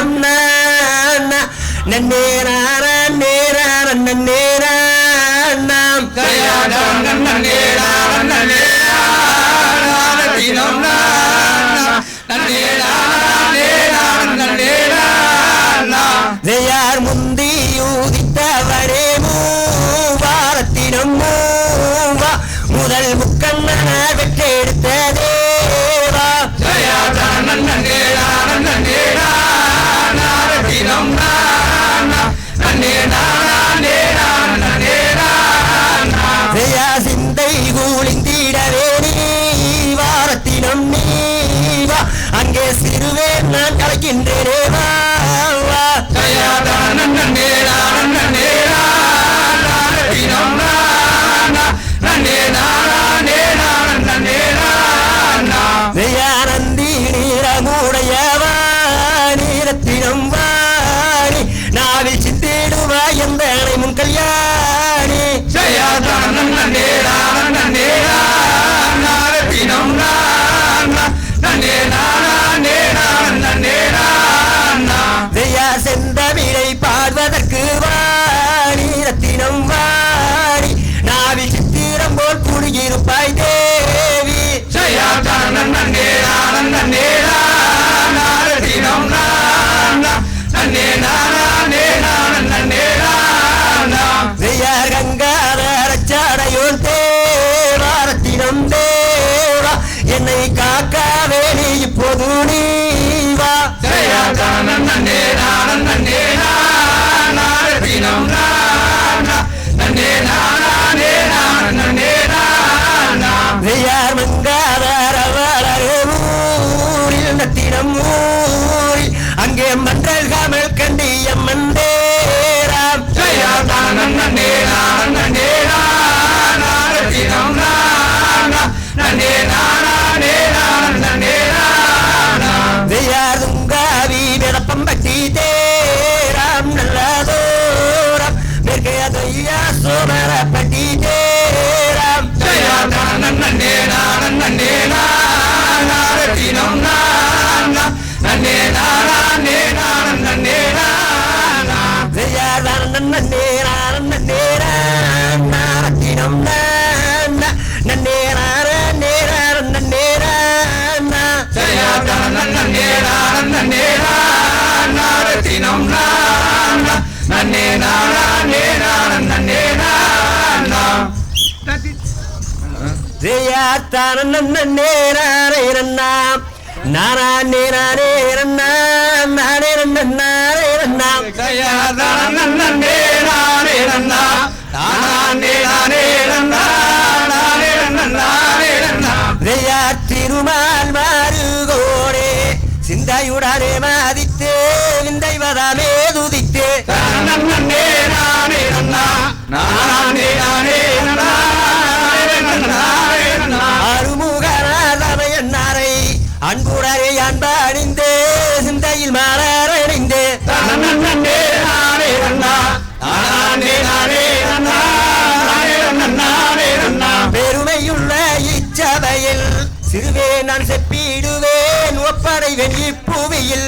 தினம் நன்னேரான நேரான நன்னேராம் ஜெயார் முந்தி யூதித்தவரே மூவாரத்தினம் மூவா முதல் முக்கண்ண வெற்றெடுத்த தேவா ஜெயா சிந்தை கூலிந்திடவே நீ வாரத்தினம் நீவா அங்கே சிறுவேன் நான் கலைக்கின்றேனே வா நந்தி நீரமுடையவா நீரத்தினம் வாணி நாவில் சித்திடுவா எந்த முன் கல்யாணி ஜெயா செந்தமிழை பாடுவதற்கு வாணி ரத்தினம் வாணி நாவில் சித்திரம் போல் குடியிருப்பாய் தேவி ஜெயார் கங்காதரச்சாடையோன் தேவாரத்தினம் தேவா என்னை காக்காவே நீ இப்போது நீவா ஜெயார் மங்காதரவளூரில் நத்தினம் ஊரில் அங்கே மன்றல் காமல் கண்டியம்மன் தேராம் ஜெயார் துங்காவி விடப்பம்பட்டி தேராம் நல்லதோரம் மேற்கே தையா சோமரப்பட்டி தேராம் திருமால் மாறுகோடே சிந்தையுடனே மாதித்தே விந்தைவதாமே துதித்தே அருமுகநாதமையன்னாரை அன்புடனே அன்பணிந்தே சிந்தையில் மாறடைந்தே பெருமையுள்ள இச்சபையில் சிறுவே நான் செப்பிடுவேன் ஒப்படைவேன் இப்புவியில்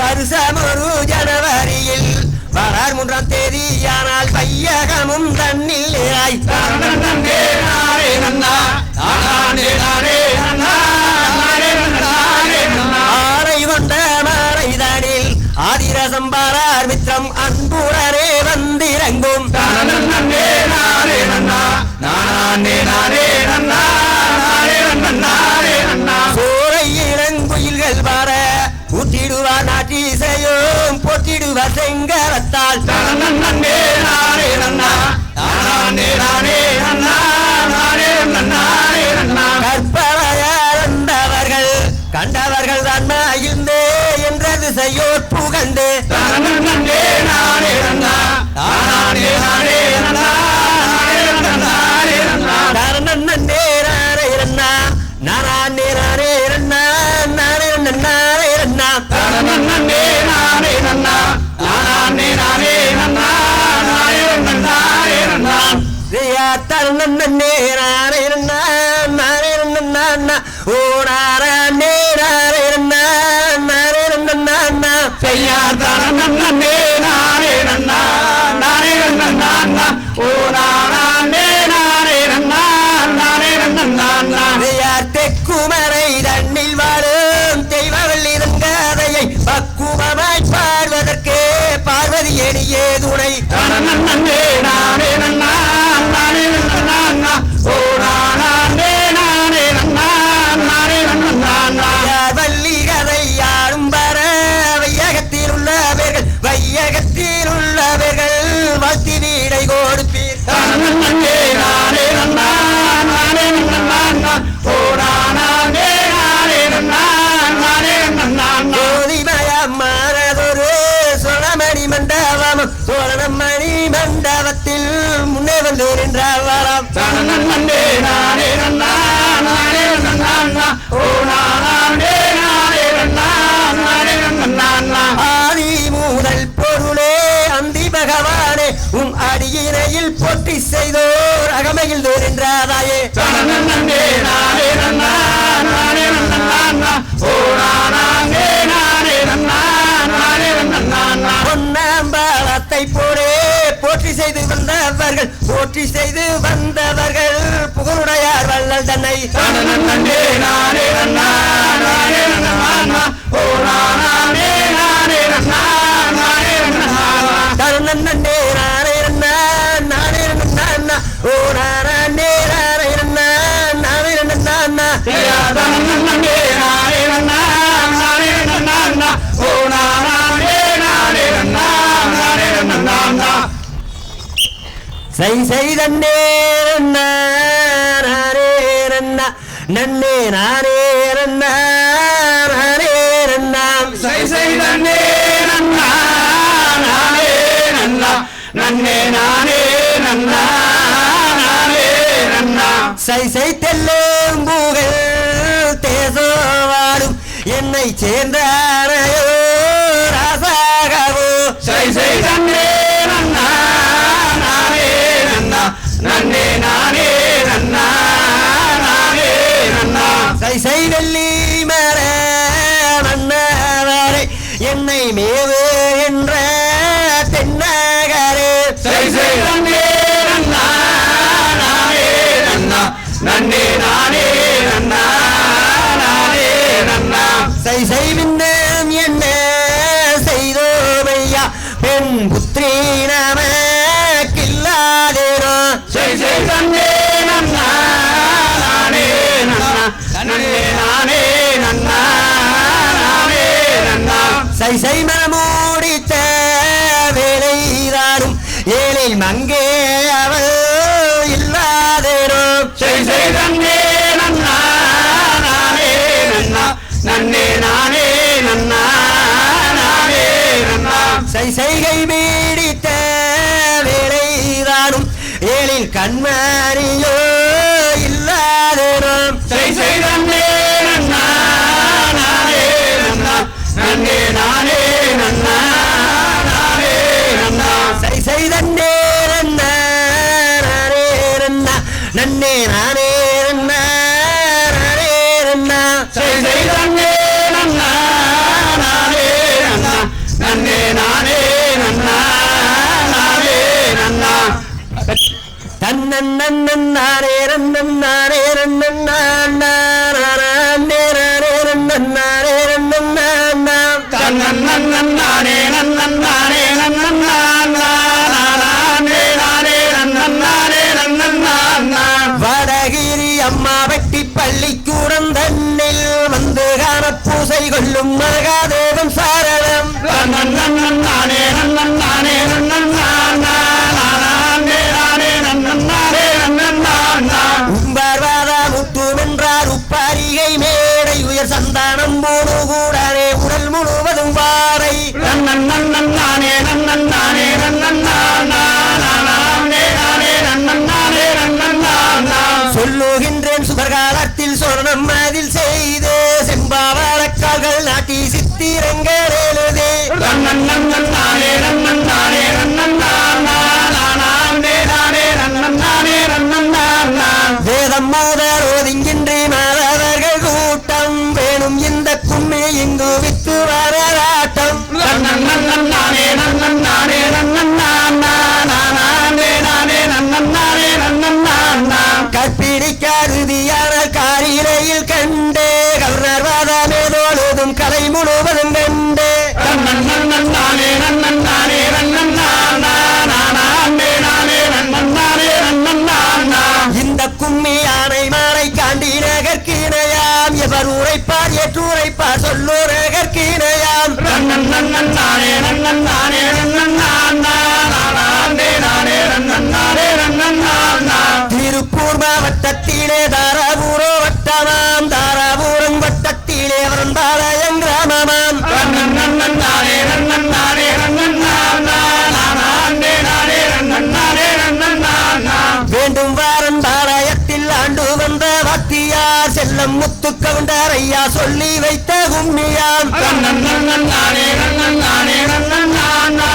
வருஷமொரு ஜனவரியில் வரார் 3ஆம் தேதி ஆனால் பையகமும் தண்ணில் ஆரை கொண்ட மாறைதனில் ஆதிரசம் பாரார் மித்திரம் அன்புடனே வந்திறங்கும் சோலை இளங்குயில்கள் பார கூட்டிடுவார் நாட்டீசையும் போட்டிடுவார் செங்கரத்தால் கற்பனையாளந்தவர்கள் கண்டவர்கள் தான் மகிழ்ந்தே என்றது செய்யோர் புகழ்ந்து நன்னே நானே நன்னா நானே நன்னா ஓ நானே நானே நன்னா நானே நன்னா செய்யார் நன்னே நானே நன்னா நானே நன்னா ஓ நானே நானே நன்னா நானே நன்னா தெக்குமரை தண்ணில் வாழும் தெய்வவள்ளி கதையை பக்குவமாய் பாடுவதற்கே பார்வதி எளியே துணை நன்னே நானே நன்னா நானே நன்னா ஓ நானே நானே நன்னா நானே நன்னா வள்ளி கதை யாரும் வர வையகத்தில் உள்ளவர்கள் வையகத்தில் உள்ளவர்கள் வாழ்த்தி வீடை கொடுப்பீர் நன்னே நானே நன்னா நானே நன்னா ஓ நானே நானே நன்னா நானே நன்னா மாறதொரு சோழமணி மண்டபம் சோழமணி மண்டபத்தில் முன்னே வந்து நின்றாம் நன்னே நானே நன்னா நானே நன்னா ஓ நானே நானே நன்னா நானே நன்னா ஆதி முதல் பொருளே அந்தி பகவானே உன் அடியினையில் போற்றி செய்தோர் அகமையில் நின்றாதாயே நன்னே நானே நன்னா நானே நன்னா ஓ நானே நானே நன்னா நானே நன்னா பொன்னம்பாளத்தை போலே போற்றி செய்து வந்தவர்கள் போற்றி செய்து வந்தவர்கள் புகழுடையார் வள்ளல் தன்னை நன்னே நானே நன்னா நானே நன்னா ஓ நானே நானே நன்னா நானே நன்னா நன்னே நானே நன்னா நானே நன்னா ஓ நானே நானே நன்னா நானே நன்னா நன்னே நானே நன்னா நானே நன்னா ஓ நானே நானே நன்னா நானே நன்னா செய்தன்னே நானே நன்னா நன்னே நானே நன்னா நானே நன்னா செய்தன்னே நன்னா நானே நன்னா நன்னே நானே நன்னா நானே நன்னா செய்தெல்லும் புகழ் தேசவாடும் என்னை சேர்ந்தாரையோ ராசாகவோ செய்தன்னே நன்னா நானே நன்னா நன்னே நானே நன்னா நானே நன்னா செய்வெள்ளி மர மன்னவரை என்னை மேவு என்ற தென்னகரே செய்தன்னே நன்னா நானே நன்னா நன்னே நானே நன்னா நானே நன்னா செய்விந்தம் என்ன செய்தோமையா பெண் புத்திரி நமக்கில்லாதேனோ செய்தன்னே நன்னா நானே நன்னா நன்னே நானே நன்னா நானே நன்னா மனமூடித்த வேலைதானும் ஏழை மங்கே அவள் இல்லாதேனோ செய்தன்னே நன்னா நானே நன்னா நன்னே நானே நன்னா நானே நன்னா செய்கை பீடித்த வேலைதானும் ஏழில் கண்மணியோ இல்லாதேனோ செய்தன்னே நன்னா நானே நன்னா நன்னே நானே நன்னா நானே நன்னா செய்தன்னே நன்னா நானே நன்னா நன்னே நானே நன்னா நானே நன்னா செய்தன்னே நன்னா நானே நன்னா நன்னே நானே நன்னா நானே நன்னா தன்னே ரன்னே ரன்னே நன்னானே நன்னானே நன்னானே வடகிரி அம்மா வெட்டி பள்ளிக்கூடம் தன்னில் வந்து காண பூசை கொள்ளும் மகாதேவன் சாரணம் நன்னானே நன்னானே உம்பர்வாதா முத்துமென்றார் உப்பாரிகை மேடை உயர் சந்தானம் மூணு கூடனே உடல் முழுவதும் வாரை நன்னானே நன்னானே சொல்லுகின்றேன் சுபர்காலத்தில் சொர்ணம் அதில் செய்து செம்பாவரக்கால்கள் நாட்டி சித்திரங்கள் எழுதே சொல்வார் சொல்லுரகற்கினையாம் நன்னன் நன்னன் நானே நன்னன் நானே நன்னன் நானே நானே நன்னன் நானே நன்னன் நானா. திருப்பூர் மாவட்டத்திலே தாராபுரம் வட்டமாம் தாராபுரம் வட்டத்திலே வரம்பாளையம் கிராமமாம் நன்னன் நன்னன் நானே நன்னன் நானே நன்னன் நானே நானே நன்னன் நானே நன்னன் நானா. வேண்டும் வரம்பாளையத்தில் ஆண்டு வந்த வாத்தியார் செல்லம் முத்து கவுண்டர் ஐயா சொல்லி வைத்த கும்மியாம் நன்னன் நன்னன் நானே நன்னன் நானே நன்னன் நானே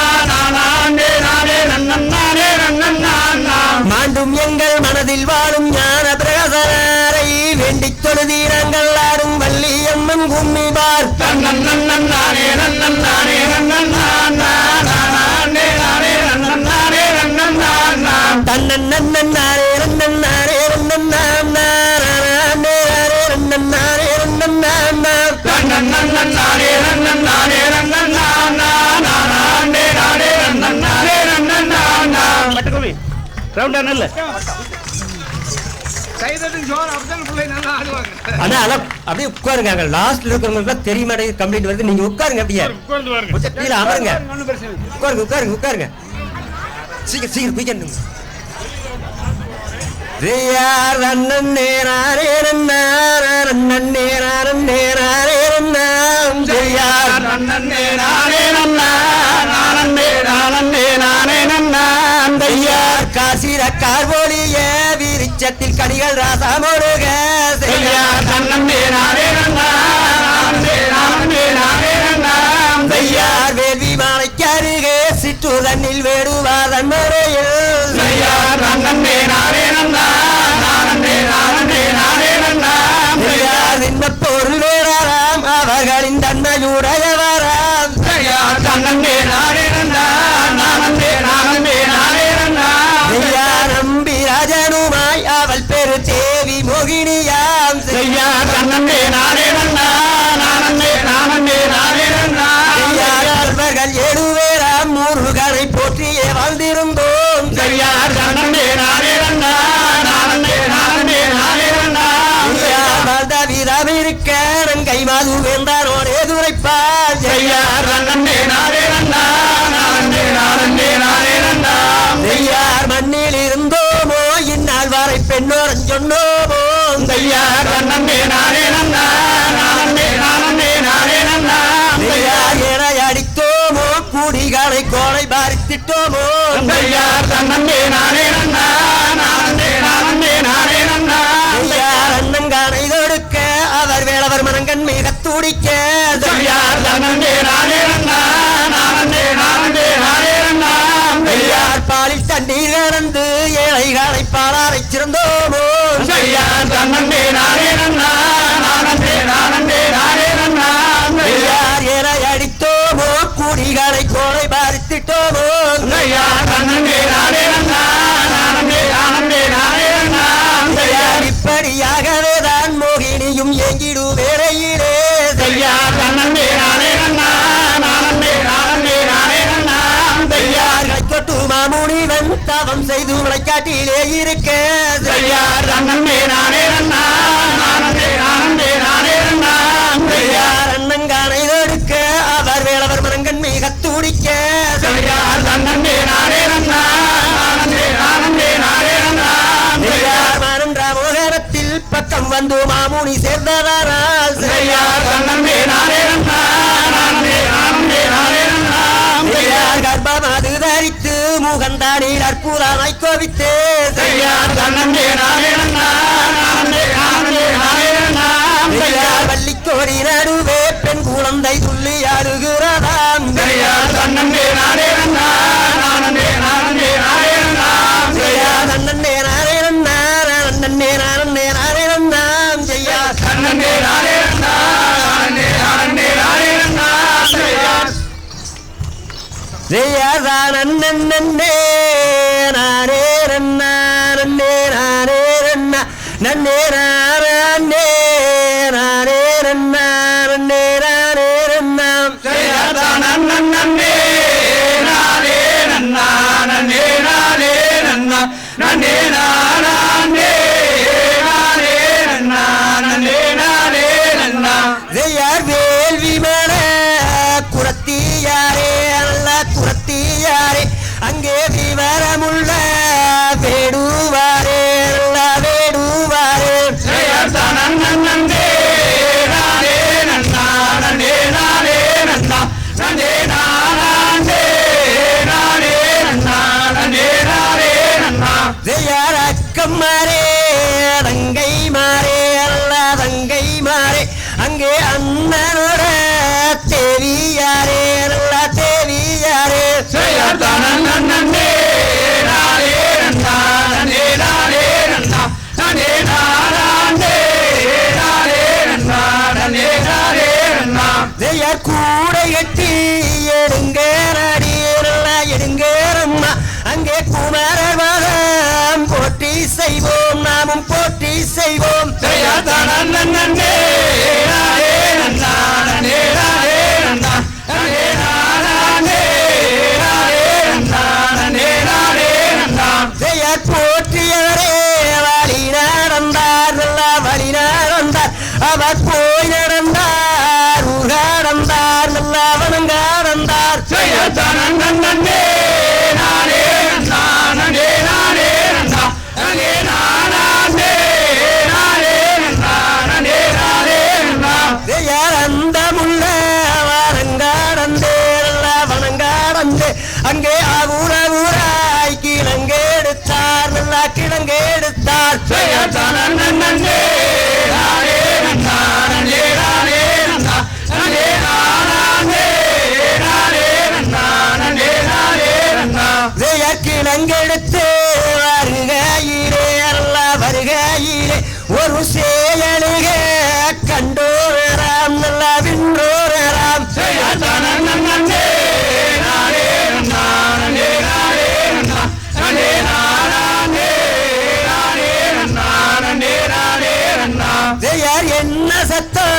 நானே நன்னன் நானே நன்னன் நானா. மாண்டும் எங்கள் மனதில் வாழும் ஞான பிரகசனரை வேண்டித் தொழுதீரங்கள் ஆடும் வள்ளியம்மன் கும்மிபார் நன்னன் நன்னன் நானே நன்னன் நானே நன்னன் நானே நானே நன்னன் நானே நன்னன் நானா. தன்னன் நன்னன் நாரே ரன்னன் நாரே ரன்னன் நானே ரன்னன் நாரே ரன்னன் நானா. நன்னன் நன்னன் நானே நன்னன் நானே நன்னன் நானே நன்னன் நானே நன்னன் நானா. பட்டுக்கோவி ரவுண்டா நல்ல ஆனா அப்படியே உட்காருங்க அங்க லாஸ்ட்ல இருக்கிறவங்களுக்கு தெரிய மாட்டேங்குது கம்ப்ளைண்ட் வருது நீங்க உட்காருங்க அப்படியே கொஞ்சம் கீழே அமருங்க உட்காருங்க உட்காருங்க உட்காருங்க சீக்கிரம் சீக்கிரம் போய்க்கணும் ரன்னன் நேராரே ரன்னன் நேராரே ரன்னாம் ஜெயார் நன்னே நானே நானே நானே நன்னான் தையார் காசிர கார்போலிய விரிச்சத்தில் கடிகள் ராசாமோடுக தையார் நன்னே நானே நானே நானே நன்னான் தையார் வேள்வி மாலைக்கு அருகே சிற்றுதனில் வேடுவாதன் முறையில் தையார் நன்னே நானே நானே நானே நன்னான் தையார் தின்ம பொருள் வேறாராம் அவர்களின் தன்மையுடையவராம் தையார் நன்னே நானே நானே நன்னான் தையார் நம்பி ராஜனுமாய் அவள் பெரு தேவி மோகினியாம் தையார் நன்னே நானே நானே நன்னான் தையார் அல்வர்கள் எழுவேராம் முருகனை போற்றியே வாழ்ந்திருந்தோம் தையார் நன்னே நானே நன்னான் வாழ்ந்த விதம் இருக்க நங்கை மாது வேந்தானோடே துரைப்பார் தையார் நன்னே நானே நன்னான் தையார் மண்ணில் இருந்தோமோ இந்நாள் வரை பெண்ணோரன் சொன்னோமோ தையார் நன்னே நானே நன்னான் தையார் என அடித்தோமோ கூடிகளை கோலை பாரித்திட்டோமோ தையார் நன்னே நானே நன்னான் தையார் அண்ணங்கானை தொடுக்க அவர் வேளவர் மனங்கண் மிக துடிக்க தையார் நன்னே நானே நன்னான் தையார் பாலில் தண்ணீர் கலந்து ஏழைகளை பாலாரை சிறந்தோமோ தையார் நன்னே நானே நன்னான் தையார் என அடித்தோமோ கூடிகளை கோலை பாரித்திட்டோமோ தையார் நன்னே நானே நன்னான் தையார் இப்படியாகவே தான் மோகினியும் எங்கிடு வேறையிலே தையார் நன்னே நானே நன்னான் தையார் கைக்கொட்டு மாமுனிவன் தவம் செய்து விளைக்காட்டிலே இருக்க தையார் நன்னே நானே நன்னான் தையார் அண்ணங்கானை தொடுக்க அவர் வேளவர் மனங்கண் மிக துடிக்க தையார் நன்னே நானே நன்னான் தையார் மனம் ராமோகரத்தில் பக்கம் வந்து மாமுனி சேர்ந்தவரால் தையார் நன்னே நானே நன்னான் தையார் கர்ப்பம் அது தரித்து முகந்தானில் அற்புதமாய் கோவித்து தையார் நன்னே நானே நன்னான் தையார் வள்ளிக்கோடி நடுவே பெண் குழந்தை துள்ளி ஆடுகிறதாம் தையார் நன்னே நானே நன்னான் தையார் நன்னே நாரே நன்னே நாம் ஜெயா நன்னே நானே நன்னான் தையார் நன்னே நாரே நன்னே நாரே நன்னே நாரே நன்னாம் தையார் நன்னே நானே தையார் கண்ணனோட தேவியாரே நல்ல தேவியாரே நன்னே நானே நன்னா நன்னே நானே நன்னா நன்னே நானே நானே நன்னா நன்னே நானே நன்னா ஜெயர் கூட எட்டி எடுங்க நடி நல்ல எடுங்கம்மா அங்கே குமரர் மதம் போட்டி செய்வோம் நாமும் போட்டி செய்வோம் நன்னே நானே நன்னா நன்னே நானே நன்னா நன்னே நானே நானே நன்னா நன்னே நானே நன்னா ஜெயர் போற்றியவரே வழி நடந்தார் நல்ல வழி நடந்தார் அவர் போய் நடந்தார் நடந்தார் நல்ல வணங்காடந்தார் நன்னே நானே நன்னா நன்னே நானே நன்னா நன்னே நானே நானே நன்னா நன்னே நானே நன்னா ஜெயர் அந்த முள்ள வணங்காடந்தே நல்ல வணங்காடந்தே அங்கே ஊராய் கிழங்கெடுத்தார் நல்ல கிழங்கெடுத்தார் நன்னே நானே நன்னா நன்னே நானே நன்னா நன்னே நானே நானே நன்னா நன்னே நானே நன்னா ஜெயர் கிழங்கெடுத்து வருகையிலே நல்ல வருகையிலே ஒரு சேயலுக கண்டோராம் நல்ல விண்டோராம் நன்னே நானே நன்னா நன்னே நானே நன்னா நன்னே நானே நானே நன்னா நன்னே நானே நன்னா ஜெயர் என்ன சத்தம்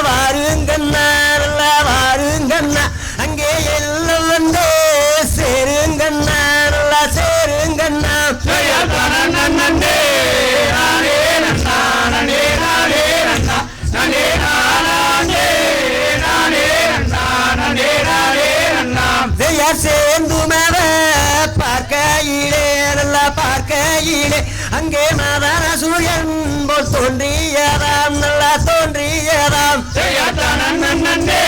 வாருங்கண்ணா நல்ல வாருங்கண்ணா அங்கே எல்லாம் வந்து சேருங்கண்ணா நல்லா சேருங்கண்ணா நன்னே நானே நன்னா நன்னே நானே நன்னா நன்னே நானே நானே நன்னா நன்னே நானே நன்னா ஜெயர் சேர்ந்து மத பார்க்கையிலே நல்ல பார்க்கையிலே அங்கே மதன சூரியன் போல் தோன்றியதாம் நல்லா தோன்றியதாம் நன்னே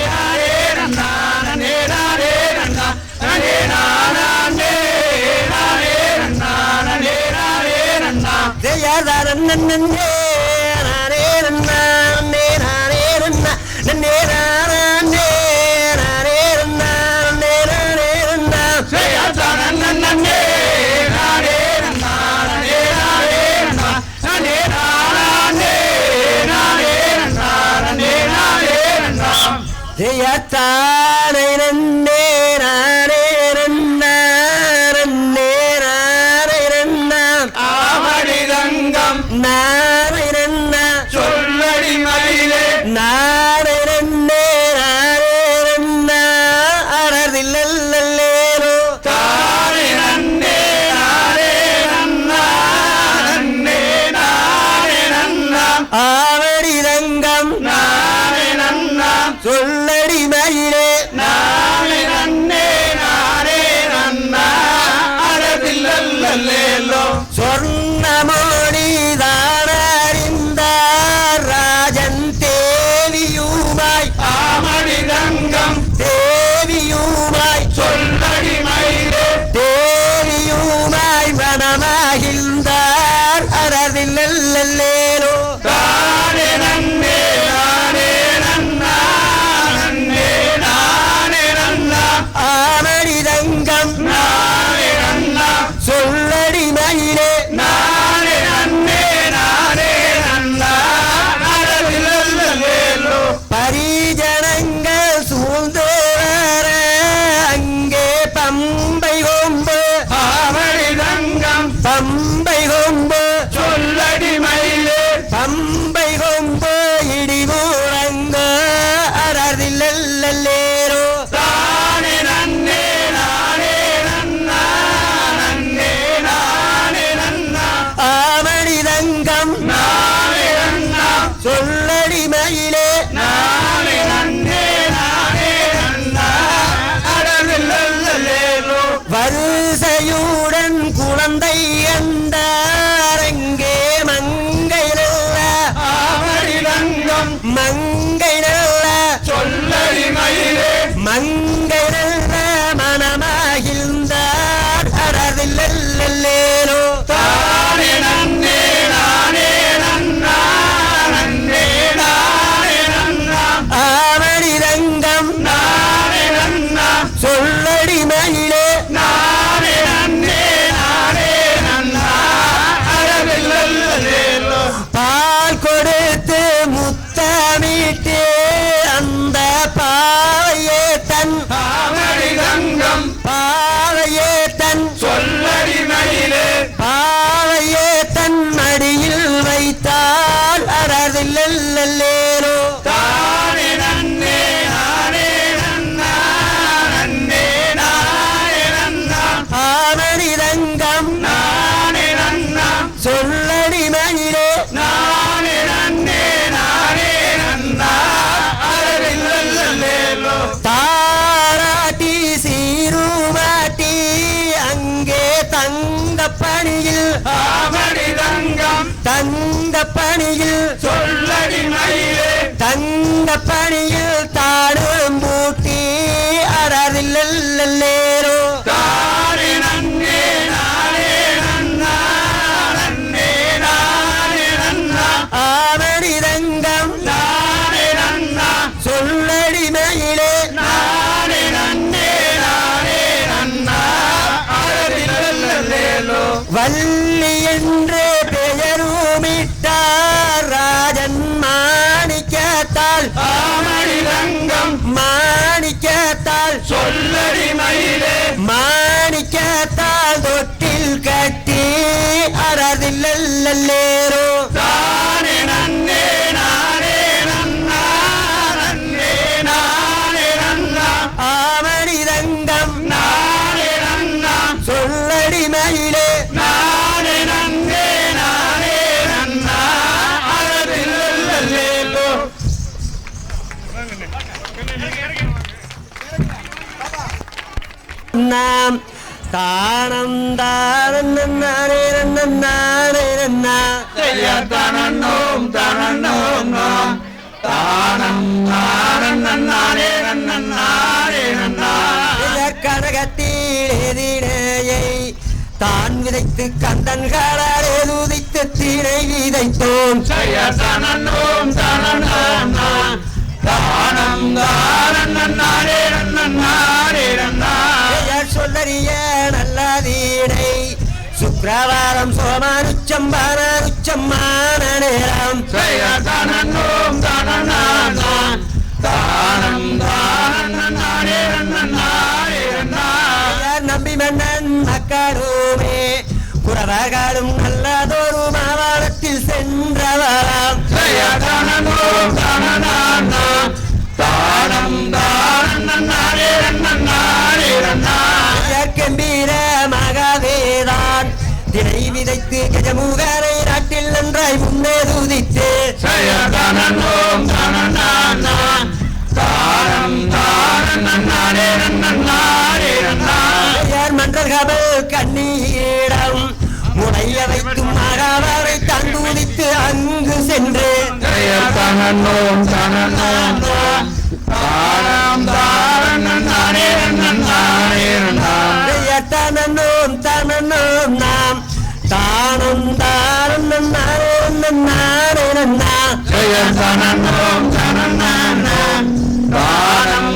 நானே நன்னா நன்னே நானே நன்னா நன்னே நானே நானே நன்னா நன்னே நானே நன்னா ஜெயர் நன்னே நானே நன்னா நன்னே நானே நன்னா நன்னே நானே நானே நன்னா நன்னே நானே நன்னா நன்னே நானே நன்னா நன்னே நானே நன்னா நன்னே நானே நானே நன்னா நன்னே நானே நன்னா ஜெயத்தானை நன்னே நானே நன்னா நன்னே நானே நன்னா ஆமடிதங்கம் நானே நன்னா சொல்லடி மயிலே நானே நன்னே நானே நன்னா அறதில்லல்லேலோ தானே நன்னே நானே நன்னா நன்னே நானே நன்னா ஆவடிதங்கம் நானே நன்னா சொல்லடி மயிலே நானே நன்னே நானே நன்னா அறதில்லல்லேலோ சொர்ணமோடி தானறிந்தார் ராஜன் தேவியுமாய் ஆமடிதங்கம் தேவியுமாய் சொல்லடி மயிலே தேவியுமாய் மனமாகின்றார் அறதில்லல்லேலோ தானே நன்னே நானே நன்னா நன்னே நானே நன்னா ஆமடிதங்கம் நானே நன்னா சொல்லடி மயிலே நானே நன்னே நானே நன்னா அறதில்லல்லேலோ பரிஜனங்கள் சூழ்ந்து வர அங்கே பம்பை கொம்பு ஆமடிதங்கம் பம்பை கொம்பு சொல்லடி மயிலே பணியில் தாடும் பூட்டி அறதில்லேரோ தானே நன்னே நானே நன்னா நன்னே நானே நன்னா ஆமணிதங்கம் நானே நன்னா சொல்லடிமையிலே நானே நன்னே நானே நன்னா அறதில்லேலோ வள்ளி என்று பெயருமிட்டார் ராஜன் மாணிக்கத்தால் ஆமணிதங்கம் மாணிக்கத்தால் சொல்லடி மயிலே மாணிக்கத்தால் தொட்டில் கட்டி அறதில்லேரோ தானே நன்னே நானே நன்னா நன்னே நானே நன்னா ஆமணிதங்கம் நானே நன்னா சொல்லடிமையிலே நானே நன்னே நானே நன்னா அறதில்லேலோ நாம் தானம் தானம் நானே நானே நன்னா தனன்னோம் தனன்னோம் நாம் தானம் நானே நன்னானே நன்னா கனகத்தில் எதிரையை தான் விதைத்து கந்தன் காலால் எதுதித்து தீனை விதைத்தோம் தனன்னோம் தனன்னோம் நாம் தானம் நானே நன்னானே நன்னா சொல்லறிய நல்லதீனை சுக்கிரவாரம் சோமானுச்சம் பானானுச்சம் மான நேரம் தனன்னோம் தனன்னாம் தானம் நானே நன்னானே நன்னா நம்பி மன்னன் மக்களுமே குறவர்களும் நல்லதொரு மாவட்டத்தில் சென்றவராம் தனன்னோம் தனன்னாம் தானம் நானே நன்னானே நன்னா கம்பீர மகவேதான் திரை விதைத்து கஜமுகரை நாட்டில் நன்றாய் முன்னே துதித்து தனன்னோம் தனன்னாம் தானம் நானே நன்னானே நன்னா மன்றர்கள் கண்ணீரிடம் முடைய வைக்கும் மகாவரை தந்துதித்து அங்கு சென்று தனன்னோம் தனன்னாம் தானம் நானே நன்னானே நன்னா தனனோம் தனனோம் நாம் தானம் தானம் நானே நானே நன்னா தனன்னோம் தனன்னாம் தானம்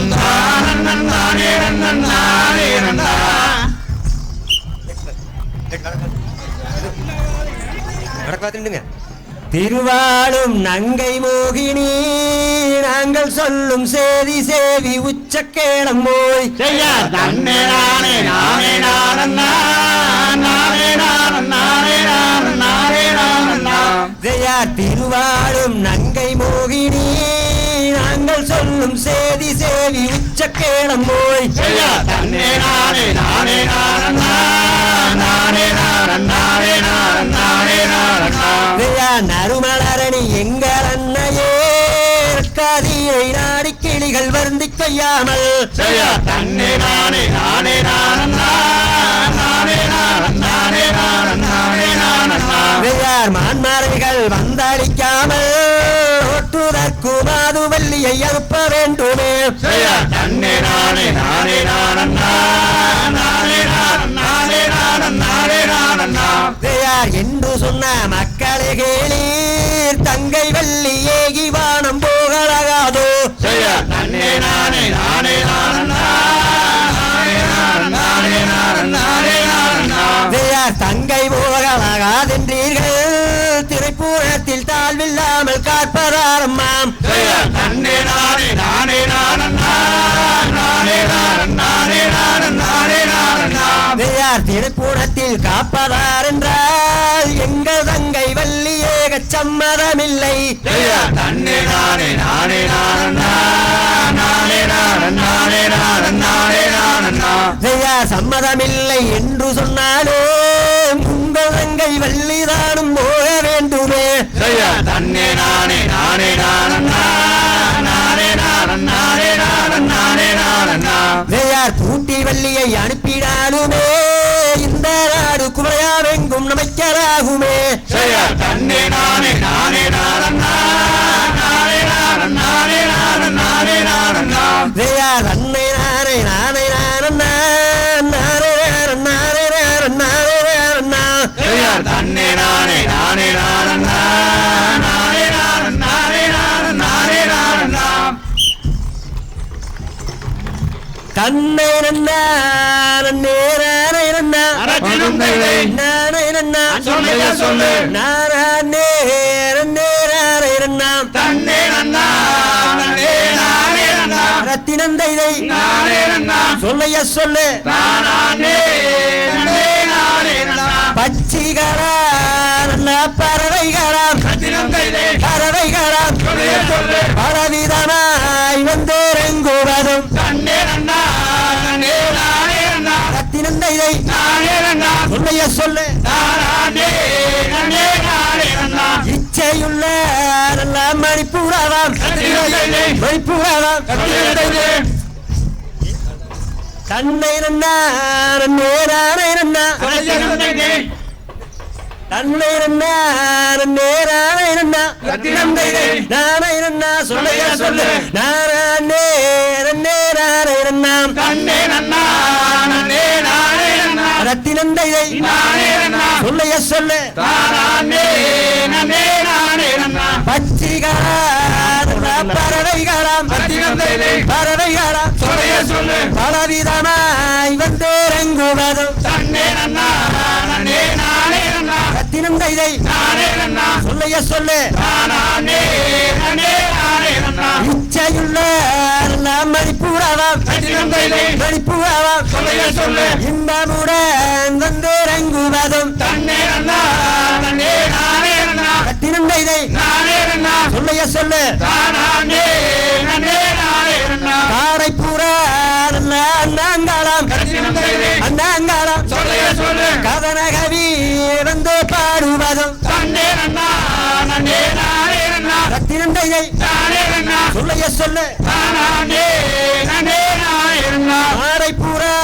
நானே நன்னானே நன்னா நடக்காதுங்க திருவாளும் நங்கை மோகினி நாங்கள் சொல்லும் சேதி சேவி உச்சக்கேடம் போய் தன்னே நானே நானே நானன்னா நானே நானே நானே நானன்னா ஜெயா திருவாளும் நங்கை மோகினி நாங்கள் சொல்லும் சேதி சேவி உச்சக்கேடம் போய் தன்னே நானே நானே நானன்னா நானே நானே நானே நானன்னா ஜெயா நறுமலரணி எங்கள் அன்னையே கதியை நாடி கிளிகள் வருந்தி கொய்யாமல் தன்னே நானே நானே நானன்னா நானே நானே நானன்னா ஜெயார் மான்மறைகள் வந்தளிக்காமல் ஒட்டுதற்கு மாதுவல்லியை அனுப்ப வேண்டுமே தன்னே நானே நானே நானன்னா நானே நானே நானன்னா ஜெயார் என்று சொன்ன மக்களை கேளீர் தங்கை வள்ளி ஏகி வானம் போகலாகாதோ தன்னே நானே நானே நானன்னா நானே நானன்னா ஜெயார் தங்கை போகலாகாதென்றீர்கள் திரைப்பூரத்தில் தாழ்வில்லாமல் காப்பதாரம்மாம் தன்னே நானே நானே நானன்னா நானே நானே நானன்னா ஜெயார் திரைப்பூரத்தில் காப்பதார் என்றால் எங்கள் தங்கை வள்ளி ஏக சம்மதமில்லை தன்னே நானே நானே நானன்னா நானே நானே நானன்னா ஜெயார் சம்மதமில்லை என்று சொன்னாலே உங்கள் தங்கை வள்ளிதானும் போக வேண்டுமே தன்னே நானே நானே நானன்னா நானே நானன்னா ஜெயார் பூட்டி வள்ளியை அனுப்பினாலுமே இந்த நாடு குறையாவெங்கும் நமைக்கலாகுமே தன்னே நானே நானே நானன்னா நானே நானே நானண்ணா நானே நானண்ணா நானே நானண்ணா தன்னை நன்னா நேரானே நன்னா நானே நன்னா சொல்லு நானே நேரானே நன்னா தன்னே நன்னா நானே நன்னா ரத்தினந்தை நானே நன்னா சொல்லைய சொல்லு நானே நானே நன்னா பச்சிகளா நல்ல பறவைகளாம் பறவைகளாம் சொல்லு பலவிதமாய் வந்தேறங்குவதும் தன்னே நன்னா நானே நன்னா ரத்தினந்தை நானே நன்னா சொல்லைய சொல்லு நானே நன்னா இச்சையுள்ள நல்ல மணிப்பூராவாம் மணிப்பூராவாம் தன்னை நன்னா நேரானே நன்னா தன்னை நன்னா நேரானே நன்னா நானே நன்னா சொல்லைய சொல்லு நானே நேரானே நன்னா தன்னே நன்னா நானே நன்னா ரத்தினந்தை நானே நன்னா சொல்லைய சொல்லு நானே நன்னா பச்சிகளா பறவைகளாம் பறவைகளாம் சொல்லு பலவிதமாய் வந்தேறங்குவதும் தன்னே நன்னா நானே நன்னா ரத்தினந்தை நானே நன்னா சொல்லைய சொல்லு நானே நன்னா இச்சையுள்ள மணிப்பூராவாம் மணிப்பூராவாம் சொல்லு இன்பமுடன் வந்தேறங்குவதும் தன்னே நன்னா நானே நன்னா ரத்தினந்தை நானே நன்னா சொல்லைய சொல்லு நானே நன்னா காரைப்புறா அண்ணாங்காலாம் அண்ணாங்காலாம் சொல்லு கதனகவி வந்து பாடுவதும் தன்னே நன்னா நானே நன்னா ரத்தினந்தை நானே நன்னா சொல்லைய சொல்லு நானே நன்னா காரைப்புறா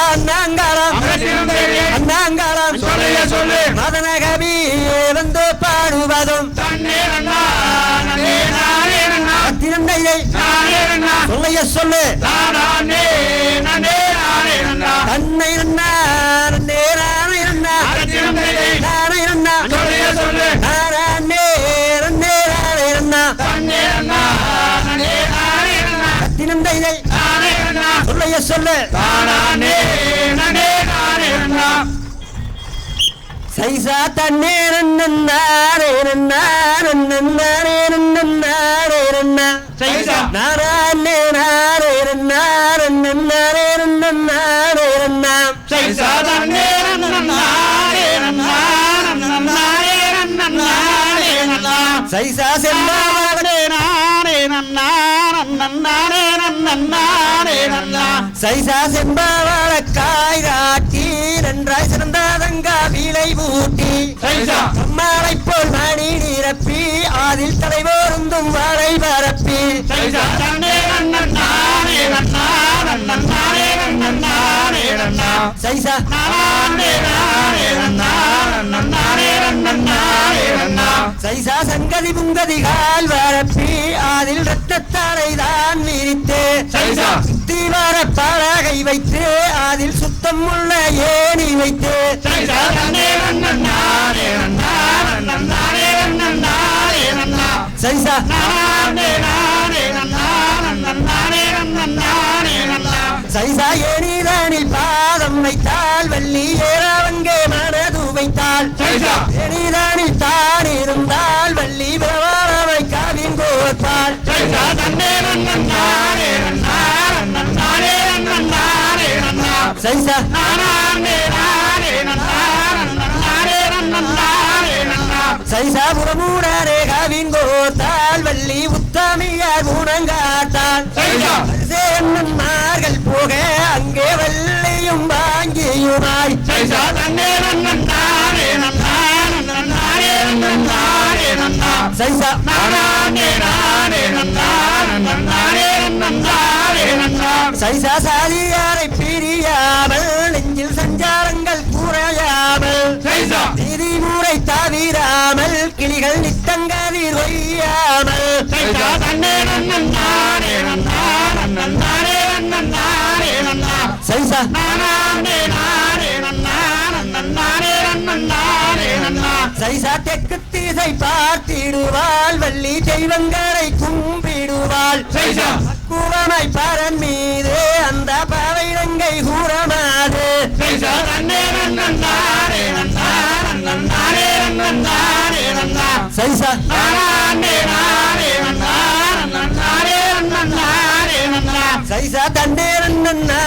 அண்ணாங்காலாம் அண்ணாங்காலாம் சொல்லு மதனகவி வந்து பாடுவதும் தன்னே நன்னா நானே நன்னா ரத்தினந்தை நானே நன்னா சொல்லைய சொல்லு நானே நன்னா தன்னை நன்னா நேரானே நன்னா நானே நன்னா சொல்லு நானே நேரானே நன்னா தன்னே நன்னா நானே நன்னா ரத்தினந்தை நானே நன்னா சொல்லைய சொல்லு நானே நன்னா சைசா தன்னே நன்னாரே நன்னாரே நன்னாரே நன்னாரே நன்னா சைசா நானே நாரே நன்னாரே நன்னாரே நன்னாரே நன்னா சைசா தன்னே நன்னா சைசா செல்லாதே சைசா செம்பாவாழ காய் காட்டி நன்றாய் சிறந்தாதங்கா வீலை ஊட்டி மாலை போல் மணி நிரப்பி அதில் தலைவோருந்தும் வாழை பரப்பி சைசா சைசா சங்கதி புங்கதிகால் வரப்பி அதில் ரத்தத்தாரை தான் விரித்து தீவார பலகை வைத்து அதில் சுத்தம் உள்ள ஏணி வைத்து சைசா சைசா ஏனிதானில் பாதம் வைத்தால் வள்ளி ஏறாவங்கே மனது வைத்தால் ஏனிதானில் தான் இருந்தால் வள்ளி பிரவாரவை காவின் கோர்ப்பாள் சைசா சைசா புறமூடரே காவின் கோர்த்தால் வள்ளி உத்தமியார் குணங்காட்டாள் சேன்னன்மார்கள் போக அங்கே வள்ளியும் வாங்கியுமாய் சைசா சைசா சாதியாரை பிரியாமல் நெஞ்சில் சஞ்சாரங்கள் குறையாமல் நீதிமுறை தவிராமல் கிளிகள் நித்தங்கதிர் ஒய்யாமல் சைசா சைசா தெற்கு திசை பார்த்திடுவாள் வள்ளி தெய்வங்களை கும்பிடுவாள் குவமை பரன் மீது அந்த பவைரங்கை கூறமாது சைசா சைசா தன்னே ரன்னே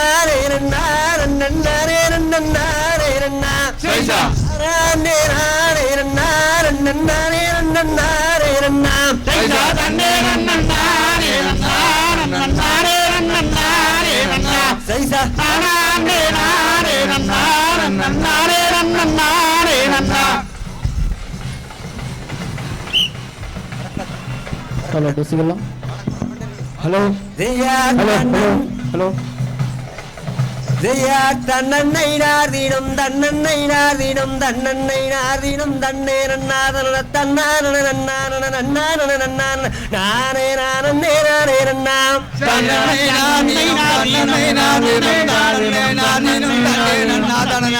ரன்னாரே ரன்னாரே ரன்னா சைசா ரன்னே ரன்னாரே ரன்னாரே ரன்னா சைசா தன்னே ரன்னாரே ரன்னாரே ரன்னா சைசா ரன்னே ரன்னாரே ரன்னா ஹலோ பேசிக்கலாம். ஹலோ ஹலோ ஹலோ ஹலோ தன்னன்னை நார்தீனம் தன்னன்னை நார்தீனம் தன்னன்னை நார்தீனம் தன்னே நன்னாதன தன்னான நன்னான நன்னான நன்னான நானே நானே நானே நன்னாம் தன்னன்னை நார்தீனம் தன்னன்னை நார்தீனம் தன்னே நார்தீனம் தன்னே நன்னாதன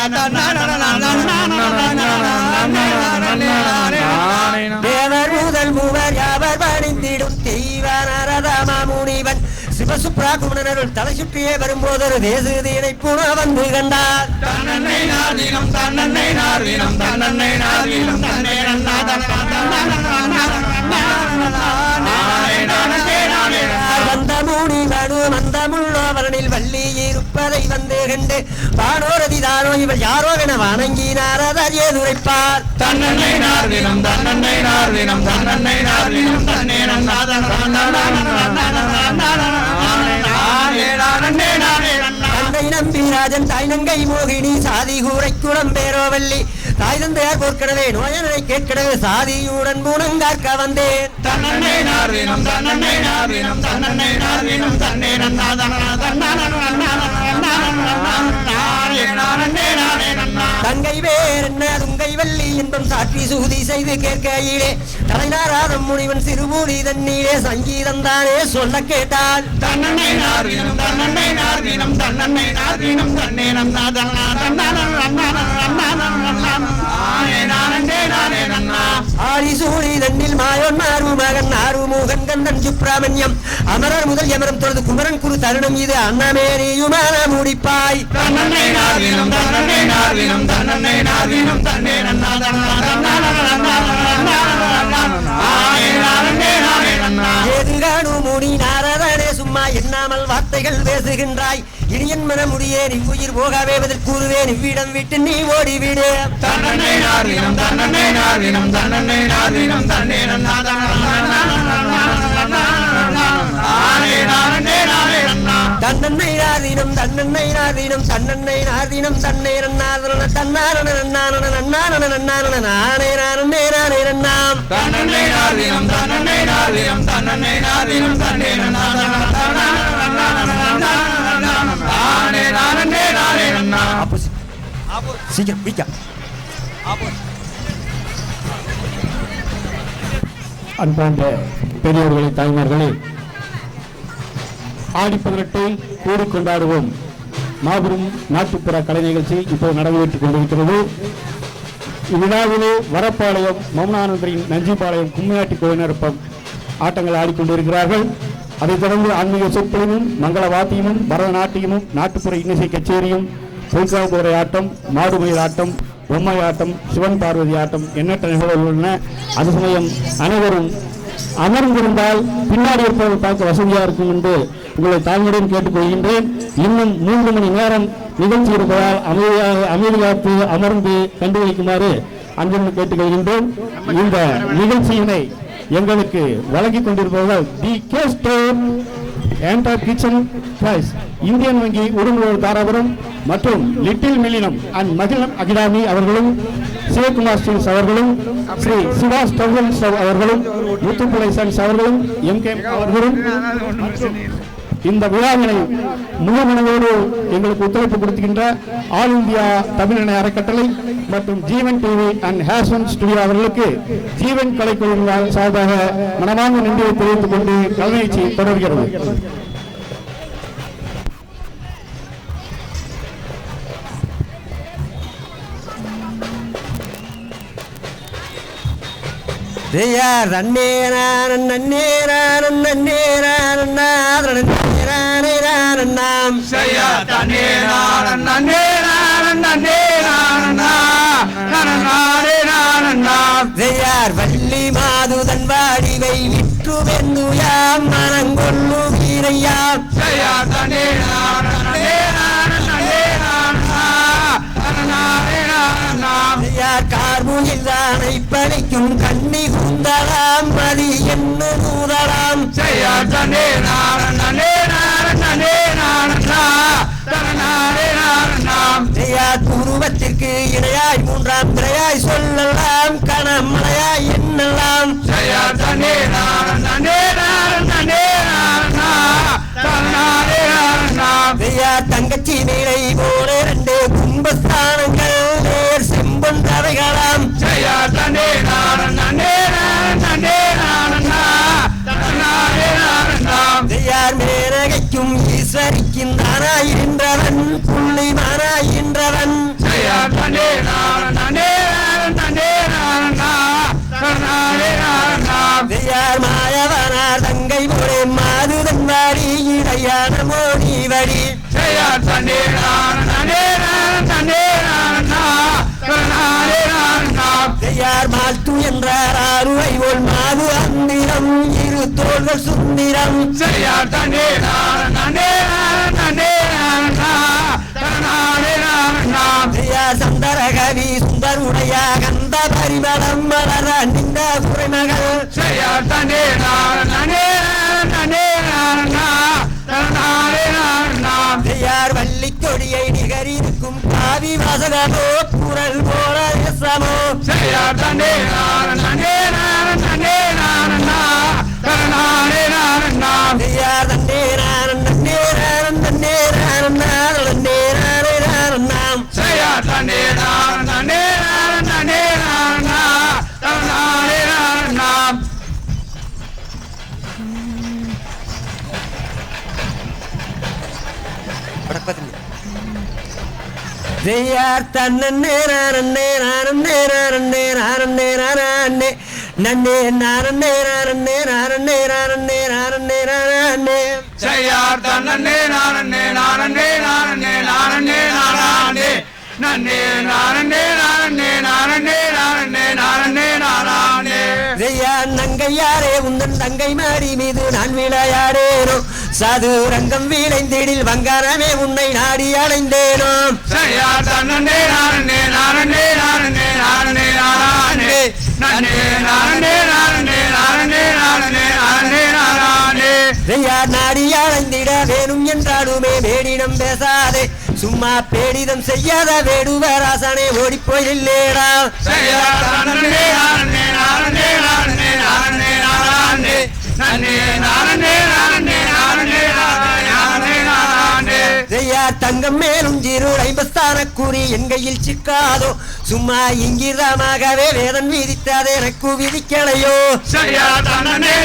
தேவர் முதல் மூவர் யாவர் பணிந்திடும் தெய்வனரதம முனிவன் சிவசுப்ரா குமணனருள் தலை சுற்றியே வரும்போது ஒரு தேசுதீனை புன வந்து கண்டார் வந்த முனிவனு மந்தமுள்ளவரனில் வள்ளி இருப்பதை வந்து கண்டு பானோரதி தானோ இவர் யாரோ என வணங்கினார் அதர் ஏதுரைப்பார் தன்னன்னை நார்தினம் தன்னன்னை நார்தினம் தன்னன்னை நார்தினம் தன்னே தன்னை நம்பி ராஜன் தாய் நங்கை மோகினி சாதி கூரை குளம் பேரோவல்லி தாய் தந்தையார் போர்க்கடவே நோயனை கேட்கடவே சாதியுடன் பூனங்காக்க வந்தேன் தன்னன்னை நார்தினம் தன்னன்னை நார்தினம் தன்னன்னை நார்தினம் தன்னே தங்கை வேர் என்ன துங்கை வள்ளி என்பம் சாற்றி சூதி செய்து கேட்கையிலே தலைநாராதம் முனிவன் சிறுமூடி தண்ணீரே சங்கீதம் தானே சொல்ல கேட்டாள் தன்னன்னை நார்தினம் தன்னன்னை நார்தினம் தன்னன்னை நார்தினம் தன்னே ஆரிசூடி தன்னில் மாயோன் மாறு மகன் ஆறுமுகன் கந்தன் சுப்பிரமணியம் அமரர் முதல் எமரம் தொடர்ந்து குமரன் குரு தருணம் இது அன்னமேனியுமான முடிப்பாய் தன்னன்னை நார்தினம் தன்னன்னை நார்தினம் தன்னன்னை நார்தினம் தன்னே எதுகானு முனி நாரதனே சும்மா எண்ணாமல் வார்த்தைகள் பேசுகின்றாய் இனியன் மன முடியே நீ உயிர் போகவே பதில் கூறுவேன் இவ்விடம் விட்டு நீ ஓடிவிடு தன்னன்னை நார்தினம் தன்னன்னை நார்தினம் தன்னன்னை நார்தினம் தன்னே தன்னன்னை நார்தினம் தன்னன்னை நார்தினம் தன்னன்னை நார்தினம் தன்னே நன்னாதன தன்னான நன்னான நன்னான நன்னான நானே நானே நானே நன்னாம் தன்னன்னை நார்தினம் தன்னன்னை நார்தினம் தன்னன்னை நார்தினம் தன்னே சீக்கிரம் பிடிக்க அன்பார்ந்த பெரியவர்களே தாய்மார்களே, ஆடி 18 கூடி கொண்டாடுவோம் மாபெரும் நாட்டுப்புற கலை நிகழ்ச்சி இப்போது நடைபெற்றுக் கொண்டிருக்கிறது. இவ்விழாவிலே வரப்பாளையம் மௌனானந்தரின் நஞ்சிபாளையம் கும்மியாட்டி கோயினர் ஆட்டங்கள் ஆடிக்கொண்டிருக்கிறார்கள். அதைத் தொடர்ந்து ஆன்மீக சொற்பொழிவும் மங்கள வாத்தியமும் பரதநாட்டியமும் நாட்டுப்புற இன்னிசை கச்சேரியும் பொய்க்காவுரை ஆட்டம் மாடுமயில் ஆட்டம் பொம்மை ஆட்டம் சிவன் பார்வதி ஆட்டம் எண்ணற்ற நிகழ்வுகள் உள்ளன. அது சமயம் அனைவரும் அமர்ந்திருந்தால் பின்னாடி இருப்பவர்கள் பார்க்க வசதியாக இருக்கும் என்று உங்களை தாழ்மையுடன் கேட்டுக்கொள்கின்றேன். இன்னும் 3 மணி நேரம் நிகழ்ச்சி இருப்பதால் அமைதியாத்து அமர்ந்து கண்டுபிடிக்குமாறு அன்புடன் கேட்டுக்கொள்கின்றோம். இந்த நிகழ்ச்சியினை எங்களுக்கு வழங்கிக் கொண்டிருப்பவர்கள் the K store and kitchen price, Indian வங்கி உடம்புகள் தாராபுரம் மற்றும் little millennium and Magizham academy அவர்களும் சிவகுமார் ஸ்டீல்ஸ் அவர்களும் ஸ்ரீ சிவா ஸ்டவ்ஸ் அவர்களும் முத்துப்புலை சன்ஸ் அவர்களும் எம்கே அவர்களும் இந்த விழாவினை முழு மனதோடு எங்களுக்கு ஒத்துழைப்பு கொடுக்கின்ற ஆல் இந்தியா தமிழின அறக்கட்டளை மற்றும் ஜீவன் டிவி அண்ட் ஹேஷன் ஸ்டுடியோ அவர்களுக்கு ஜீவன் கலைக்குழுவின் சார்பாக மனமார்ந்த நன்றியை தெரிவித்துக் கொண்டு கலை நிகழ்ச்சி தொடர்கிறது. செய்யார் தன்னேரான் நன்னேரான் நன்னேரான் நாம் செய்யா தன்னேரான் நன்னேரான் நன்னேரான் செய்யார் வள்ளி மாதுதன் வாடிவை விற்று வெந்துயாம் மனங்கொள்ளு வீரையாம் செய்யா தன்னேரான் கார்முகில் தானை படைக்கும் கண்ணி குந்தலாம் மதி என்ன நூதலாம் செய்யா தன்னே உருவத்திற்கு இணையாய் மூன்றாம் திரையாய் சொல்லலாம் கணமலையாய் என்னலாம் செய்யா தன்னே தங்கச்சி நீரை போல ரெண்டு கும்பஸ்தானங்கள் நேர் செம்பொன்றவைகளாம் செய்யா தன்னே செய்யார் மேனகைக்கும் ஈஸ்வரிக்கும் தானாயிருந்தவன் புள்ளிமானாயிருந்தவன் செய்யா தன்னே செய்யார் மாயவனார் தங்கை போலே மாதுதன் வாடி இடையான மோடி வடி செய்யா தன்னே செய்யார் மால்து என்றார் ஆறுவை போல் மாது அந்திரம் இரு தோள்கள் சுந்திரம் செய்யா தன்னே செய்யார் சந்தரகவி சுந்தருடைய கந்த பரிமளம் மலர நின்ற குறைமகள் செய்யா தன்னே செய்யார் வள்ளி கொடியை நிகரிக்கும் காவி வாசகமோ குரல் போல ரசமோ செய்யா தன்னே செய்யார் தன்னேரான் நன்னேரான் நன்னேரான் நன்னேரான் நாம் செய்யா தன்னே செய்யார் தன்னேரான் நன்னே நன்னே செய்யார் தன்னே செய்யார் நங்கையாரே உந்தன் தங்கை மாடி மீது நான் விளையாடேனோ சதுரங்கம் வீழைந்திடில் வங்காரமே உன்னை நாடி அடைந்தேனோ செய்யார் தன்னே செய்யார் நாடி அடைந்திட வேணும் என்றாலுமே வேடினம் பேசாதே சும்மா பேடிதம் செய்யாத வேடுவராசனே ஓடிப்போய் இல்லேடா செய்யார் செய்யார் தங்கம் மேலும் ஜீரு ஐம்பஸ்தான கூறி என் கையில் சிக்காதோ சும்மா இங்கிரமாகவே வேதன் விதித்தாதே எனக்கு விதிக்கலையோ செய்யார் தன்னே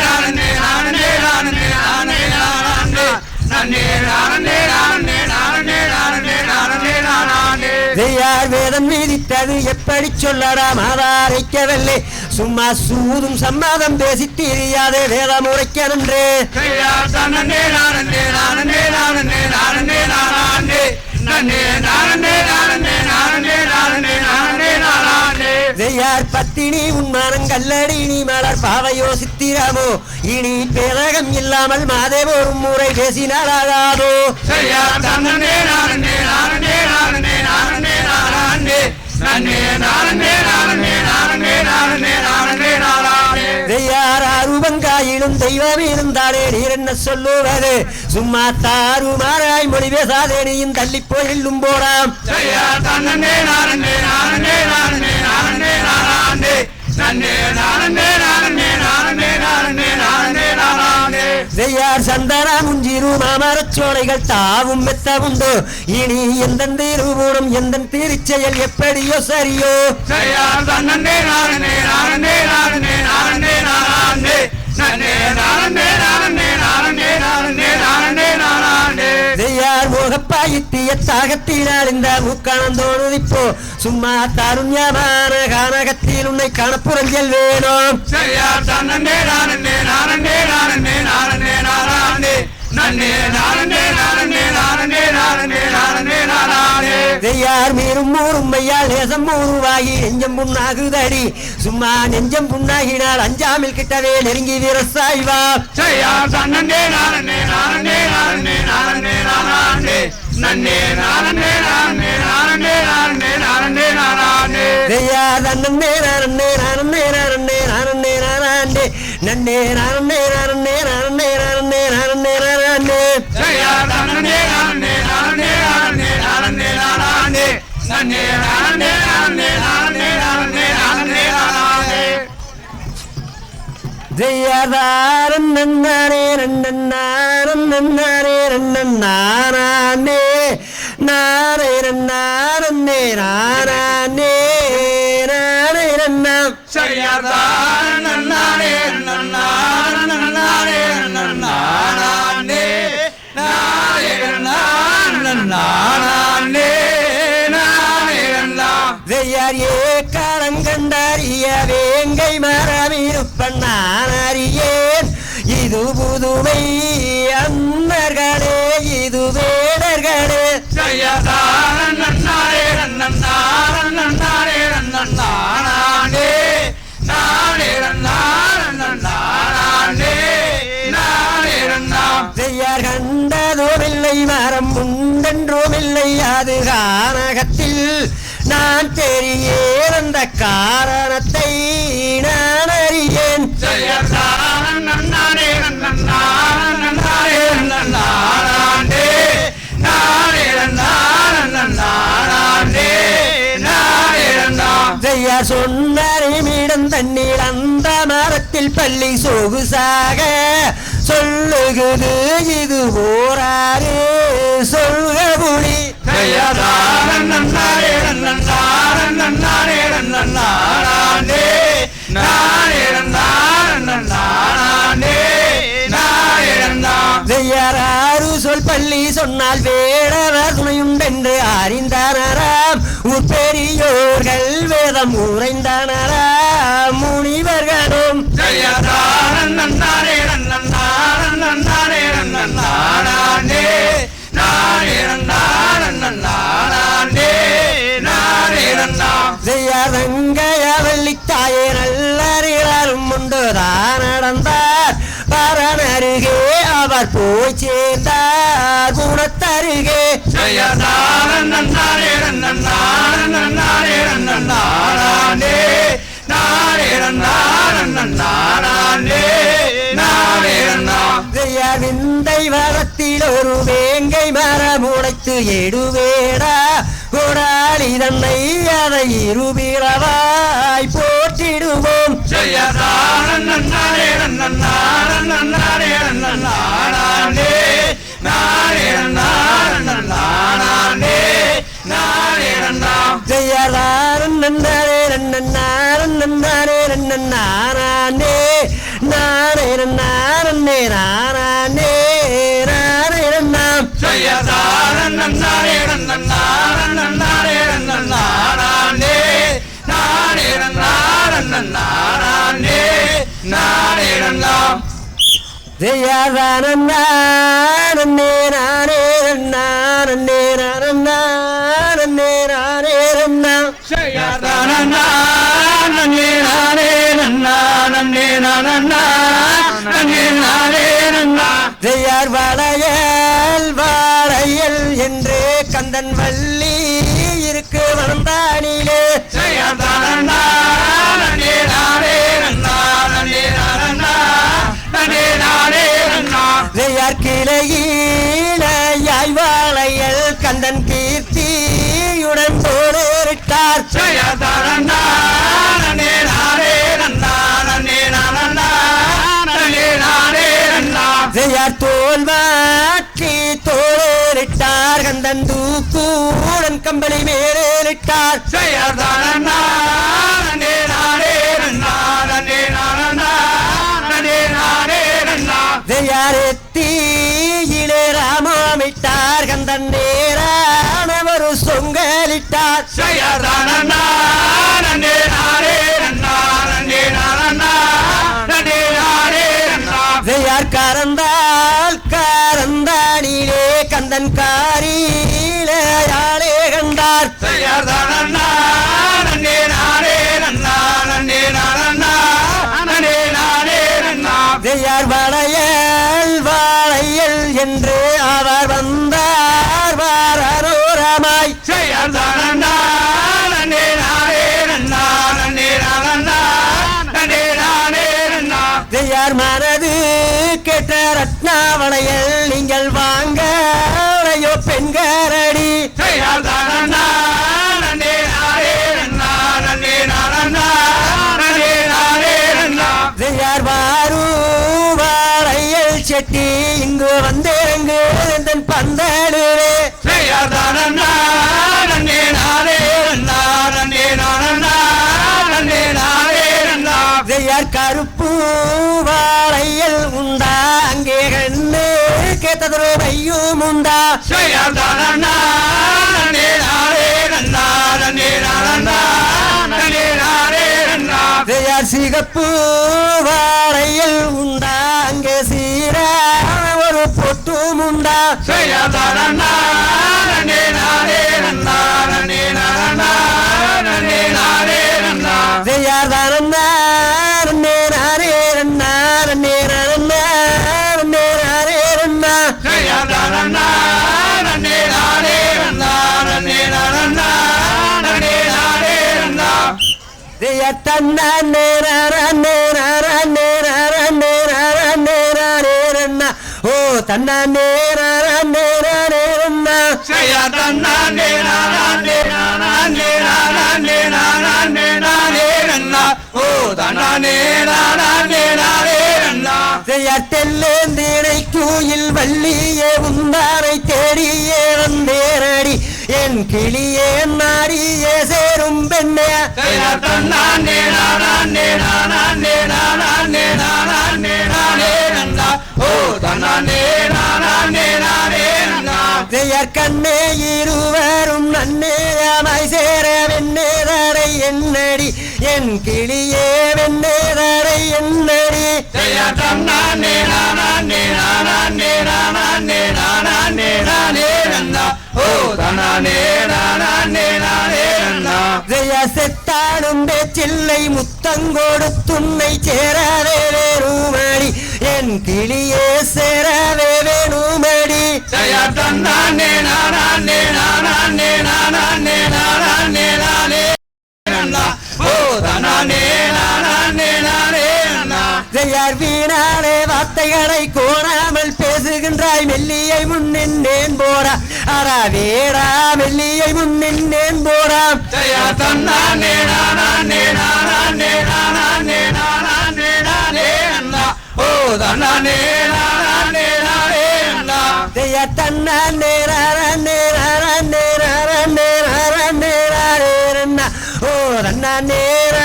செய்யார் வேதம் விதித்தது எப்படி சொல்லடா மாதாரைக்கவில்லை சும்மா சூதும் சம்மாதம் பேசி தெரியாதே வேதம் உரைக்கனன்றே செய்யார் பத்தினி உன்மானம் கல்லடி நீ மலர் பாவையோ சித்திரமோ இனி பேதகம் இல்லாமல் மாதேவோ ஒரு முறை பேசினாலாகாதோ செய்யார் ஆரூபங்காயிலும் தெய்வம் இருந்தாலே நீர் என்ன சொல்லுவது சும்மா தாறுமாறாய் மொழி பேசாதே நீயும் தள்ளி போய் எள்ளும் போடாம் செய்யார் சந்தனா முஞ்சிரு மாமரச்சோலைகள் தாவும் மெத்தவுண்டோ இனி எந்த திருமூடம் எந்த திருச்செயல் எப்படியோ சரியோ செய்யார் மோகப்பாயித்திய தாகத்தினால் இந்த முக்கணம் தோணுதிப்போ சும்மா தாருண்யமான கானகத்தில் காட்சியில் உன்னை காணப்புறஞ்சல் வேணும் யார் மீறும் மூறும் மையால் நேசம் உருவாகி நெஞ்சம் புண்ணாகுதடி சும்மா நெஞ்சம் புண்ணாகினால் அஞ்சாமில் கிட்டவே நெருங்கி வீரசாய்வா ஜெயதாரன் நன்னாரே நன்னாரன் நன்னாரே நன்னாரே நாரே நன்னாரே நாரே நாரே நன்னா ஜெயதாரன் நன்னாரே நன்னாரன் நன்னாரே நன்னாரே நாரே நன்னாரே ஜெயார் ஏ காலங்கண்டறிய வேங்கை மரமிருப்பன் நான் அறியேன் இது புதுமை அன்னர்களே இது வேடர்களே ஜெயதாரன் நன்னாரே நன்னாரன் நன்னாரே நன்னாரே நாரே நன்னாரே நாரே ஜெயார் கண்டதுமில்லை மரம் உண்டென்றுமில்லை அது கானகத்தில் நான் தெரியேன் அந்த காரணத்தை நான் அறியேன் ஜெயா சொன்னறிமிடம் தண்ணீர் அந்த மரத்தில் பள்ளி சொகுசாக சொல்லுகுது இது போராறு சொல்க புலி ஜெயராறு சொல் பள்ளி சொன்னால் வேடவர் துணையுண்டென்று அறிந்தனராம் பெரியோர்கள் வேதம் உரைந்தனராம் முனிவர்களும் ஜெயரங்கையவள்ளித்தாயே நல்லறியாரும் உண்டுதான் நடந்தார் பரனருகே அவர் போய் சேர்ந்தார் குணத்தருகே விந்தை வரத்தில் ஒரு வேங்கை மரம் உடைத்து எடுவேடா கொடாளி தன்னை அதை இருபிறவாய் போற்றிடுவோம் ஜெயதாரன் நன்னாரே நன்னாரன் நன்னாரே நன்னாரே நாரே நன்னாரே நாரே நாரே நன்னாம் ஜெயதாரன் நன்னாரே நன்னாரன் நன்னாரே நன்னாரே நாரே நன்னாரே நாரே நன்னாம் ஜெயதாரன் நாரே நாரே நாரே நாரே நாரே நன்னாம் ஜெயதாரன் நாரே நாரே ஜெயார் வளையல் வாழையல் என்று கந்தன் வள்ளி இருக்கு வந்தானிலே ஜெயார் கிளையிலாய் வாழையல் கந்தன் கீர்த்தியுடன் போரிட்டார் ஜெயார் தோல் மாற்றி தோளிட்டார் கந்தன் தூக்கூடன் கம்பளி மேலிட்டார் ஜெயார் எத்தியிலே ராமமிட்டார் கந்தன் நேரான ஒரு சொங்கலிட்டார் எந்தன் காரியாளே கண்டார் செய்யார் தானண்ணா நன்னே நானே நன்னா நன்னே நானண்ணா நன்னே நானே நன்னா செய்யார் வாழையல் என்று அவர் வந்தார் வாரூரமாய் செய்யார் தானண்ணா நன்னே நானே நன்னா நன்னே நானண்ணா நன்னே நானே நன்னா செய்யார் மனது கேட்ட ரத்னாவளையல் நீங்கள் வாங்க பெண்காரடி செய்யார் தானண்ணா நன்னே நானே நன்னா நன்னே நானண்ணா நன்னே நானே நன்னா செய்யார் வாழையல் செட்டி இங்கு வந்தேங்கு எந்தன் பந்தடுவே செய்யார் தானண்ணா நன்னே நானே நன்னா நன்னே நானண்ணா நன்னே நானே நன்னா செய்யார் கருப்பு வாழையல் உண்டா அங்கே கண்ணு கேட்டதொரு பையும் உண்டா செய்யார் தானண்ணா நன்னே நானே நன்னா நன்னே நானண்ணா நன்னே நானே நன்னா செய்யார் சிகப்பு வாழையல் உண்டா அங்கே சீரா ஒரு பொட்டும் உண்டா செய்யார் தானண்ணா நன்னே நானே நன்னா நன்னே நானண்ணா நன்னே நானே நன்னா செய்யார் தானண்ணா நன்னே நானே நன்னா நன்னே நானண்ணா நன்னே நானே நன்னா செய்யார் தானண்ணா நன்னே நானே நன்னா நன்னே நானண்ணா நன்னே நானே நன்னா செய்யார் தன்னா நேரே நன்னா ஓ தன்னா நேரே நன்னா செய்யார் தன்னானே நானே நானே நானே நானே நானே நன்னா ஓ தன்னானே நானே நானே நன்னா செய்யார் தெல்லேந்தினை கூயில் வள்ளியே உந்தாரை தேடியே வந்தேரடி என் கிளியே நாடியே சேரும் பெண்ணே செய்யார் தன்னானே நானே நானே நானே நானே நானே நன்னா ஓ தன்னானே நானே நானே நன்னா செய்யார் கண்ணே இருவரும் நன்னேயாமாய் சேர வெண்ணேதரை என்னடி என் கிளியே வெண்ணேதரை என்னடி செய்யார் தன்னானே நானே நானே நானே நானே நானே நன்னா ஓ தன்னானே நானே நானே நன்னா செய்யார் செத்தாடும் பேச்சில்லை முத்தங்கோடு துன்னை சேரவே வேணுமடி என் கிளியே சேரவே வேணுமடி செய்யார் தன்னானே நானே நானே நானே நானே நானே நன்னா ஓ தன்னானே நானே நானே நன்னா செய்யார் வீணாலே வார்த்தைகளை கோணாமல் பேசுகின்றாய் மெல்லியை முன்னின்றேன் போரா அரா வேடா மெல்லியை முன்னின்றேன் போரா செய்யார் தன்னானே நானே நானே நானே நானே நானே நன்னா ஓ தன்னானே நானே நானே நன்னா செய்யார் தன்னா நேரா ஓ தன்னா நேரா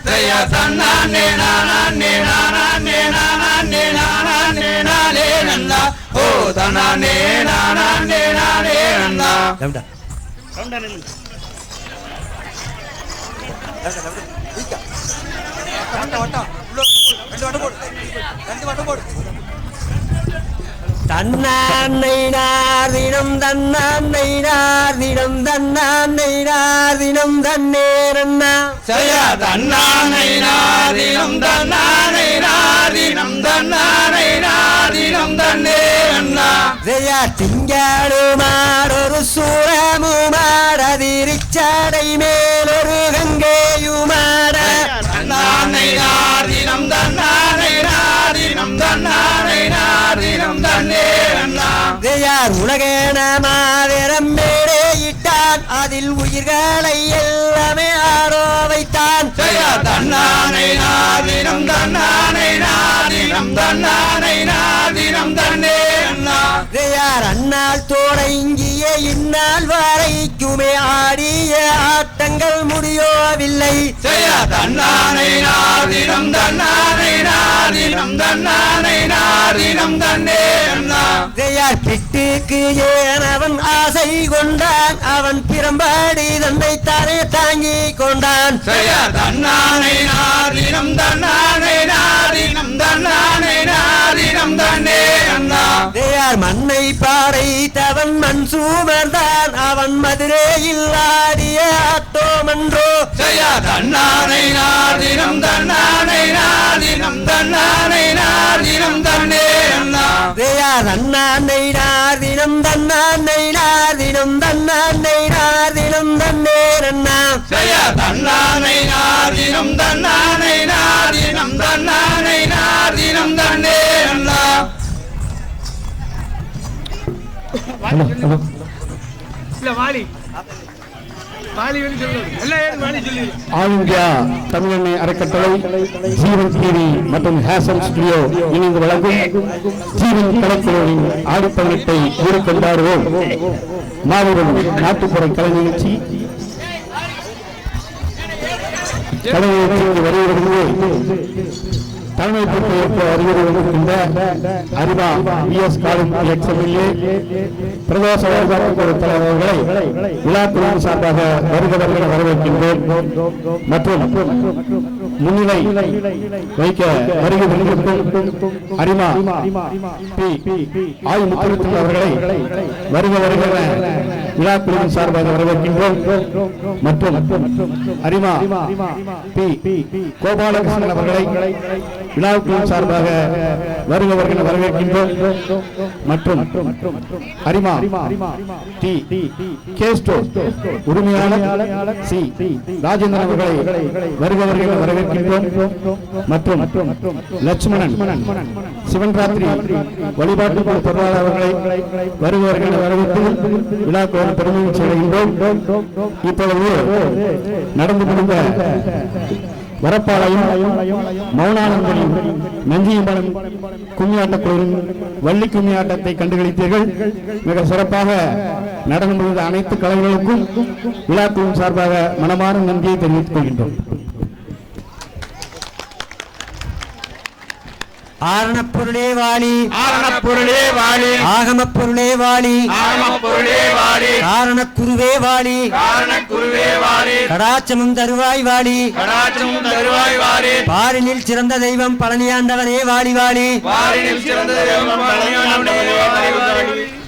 செய்யார் தன்னானே நானே நானே நானே நானே நானே நன்னா ஓ தன்னானே நானே நானே நன்னா தன்னானை நாதினம் தன்னானை நாதினம் தன்னானை நாதினம் தன்னேரண்ணா செய்யார் தன்னானை நாதினம் தன்னானை நாதினம் தன்னானை நாதினம் தன்னே நன்னா செய்யார் திங்களுமாடொரு சூரமுமாடதிரிச்சாடை மேலொரு கங்கேயுமாட தன்னானை நாதினம் தன்னானை நாதினம் தன்னானை நாதினம் தன்னே நன்னா செய்யார் உலகேன மாதரம் மேலே இட்டான் அதில் உயிர்களை எல்லாமே ஆரோ வைத்தான் செய்யார் தன்னானை நாதினம் தன்னானை நாதினம் தன்னானை நாதினம் தன்னே நன்னா செய்யார் அண்ணால் தொடங்கிய இந்நாள் வரைக்குமே ஆடிய ஆட்டங்கள் முடியவில்லை செய்யார் தன்னானை நாதினம் தன்னானை நாதினம் தன்னானை நாதினம் தன்னே நன்னா செய்யார் பிட்டுக்கு ஏன் அவன் ஆசை கொண்டான் அவன் பிறம்பாடி தன்னை தானே தாங்கி கொண்டான் செய்யார் தன்னானை நாதினம் தன்னானை நாதினம் தன்னானை நாதினம் தன்னே நன்னா செய்யார் மண்ணை பாறை தவன் மண் சூமர்தான் அவன் மதுரையில் ஆடிய ஆட்டோமன்றோ ஜெயா தன்னானை நாதினம் தன்னானை நாதினம் தன்னானை நாதினம் தன்னே அண்ணா ஜெயா தன்னானை நாதினம் தன்னானை நாதினம் தன்னானை நாதினம் தன்னே அண்ணா ஜெயா தன்னானை நாதினம் தன்னானை நாதினம் தன்னானை நாதினம் தன்னே அண்ணா ஆல் இந்தியா தமிழெண்ணை அறக்கட்டளை ஜீவன் டிவி மற்றும் ஹேசன் ஸ்டுடியோ இணைந்து வழங்கும் ஜீவன் கலைக்குழுவின் ஆடிப்பயணத்தை கொண்டாடுவோம் மாபெரும் நாட்டுப்புற கலை நிகழ்ச்சி கலை நிகழ்ச்சிக்கு வருகிறது தலைமை பொறுப்பேற்க வருகின்ற அரிமா பிஎஸ் காலம் எக்ஸ்எம்எல்ஏ பிரதோஷ வழிபாட்டு தலைவர்களை விழாக்குழு சார்பாக வருகிறவர்கள் வரவேற்கின்றோம் மற்றும் முன்னிலை வைக்க வருகை புரிந்திருக்கும் அரிமா ஆய் முத்துரத்தில் அவர்களை வருகிற விழாக்குழு சார்பாக வரவேற்கின்றோம் மற்றும் அரிமா கோபாலகிருஷ்ணன் அவர்களை விழாக்குழு சார்பாக வருகிறவர்கள் வரவேற்கின்றோம் மற்றும் அரிமா டி கேஸ்டோ உரிமையாளர் சி ராஜேந்திரன் அவர்களை வருகிறவர்கள் வரவேற்கின்றோம் மற்றும் லட்சுமணன் சிவன் ராத்திரி வழிபாட்டு பொருளாளர் அவர்களை வருகிறவர்கள் வரவேற்று விழாக்குழு பெருமை செய்கின்றோம். இப்பொழுது நடந்து முடிந்த வரப்பாளையம் மௌனானந்தரி நஞ்சியம்பலம் கும்மியாட்டக் குழுவின் வள்ளி கும்மியாட்டத்தை கண்டுகளித்தீர்கள். மிக சிறப்பாக நடந்து முடிந்த அனைத்து கலைஞர்களுக்கும் விழாக்குழுவின் சார்பாக மனமார்ந்த நன்றியை தெரிவித்துக் கொள்கின்றோம். ஆரணப்பொருளே வாழி ஆரணப்பொருளே வாழி ஆகமப்பொருளே வாழி ஆகமப்பொருளே வாழி காரணக்குருவே வாழி காரணக்குருவே வாழி கடாச்சமும் தருவாய் வாழி கடாச்சமும் தருவாய் வாழி பாரினில் சிறந்த தெய்வம் பழனியாண்டவனே வாழி வாழி பாரினில் சிறந்த தெய்வம் பழனியாண்டவனே வாழி வாழி